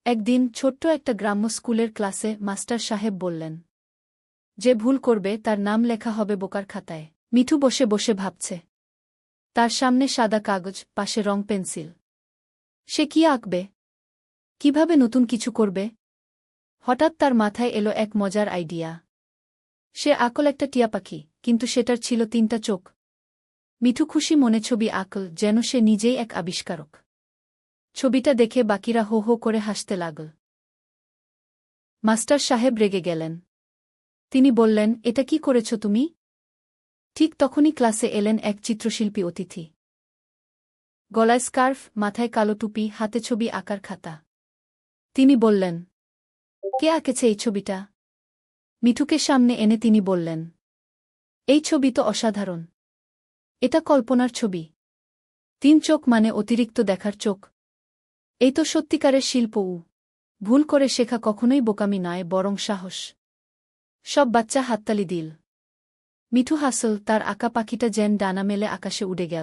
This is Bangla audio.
একদিন ছোট্ট একটা গ্রাম্য স্কুলের ক্লাসে মাস্টার সাহেব বললেন, যে ভুল করবে তার নাম লেখা হবে বোকার খাতায়। মিঠু বসে বসে ভাবছে। তার সামনে সাদা কাগজ, পাশে রং পেন্সিল। সে কি আঁকবে? কিভাবে নতুন কিছু করবে? হঠাৎ তার মাথায় এলো এক মজার আইডিয়া। সে আঁকল একটা টিয়া পাখি, কিন্তু সেটার ছিল 3টা চোখ। মিঠু খুশি মনে ছবি আঁকল, যেন সে নিজেই এক আবিষ্কারক। ছবিটা দেখে বাকিরা হো হো করে হাসতে লাগল। মাস্টার সাহেব রেগে গেলেন। তিনি বললেন, এটা কি করেছ তুমি? ঠিক তখনই ক্লাসে এলেন এক চিত্রশিল্পী অতিথি। গলায় স্কার্ফ, মাথায় কালো টুপি, হাতে ছবি আঁকার খাতা। তিনি বললেন, কে আঁকেছে এই ছবিটা? মিঠুকে সামনে এনে তিনি বললেন, এই ছবি তো অসাধারণ। এটা কল্পনার ছবি। 3 চোখ মানে অতিরিক্ত দেখার চোখ। এই তো সত্যিকারের শিল্প। ভুল করে শেখা কখনোই বোকামি নয়, বরং সাহস। সব বাচ্চা হাততালি দিল। মিঠু হাসল, তার আঁকা পাখিটা যেন ডানা মেলে আকাশে উড়ে গেল।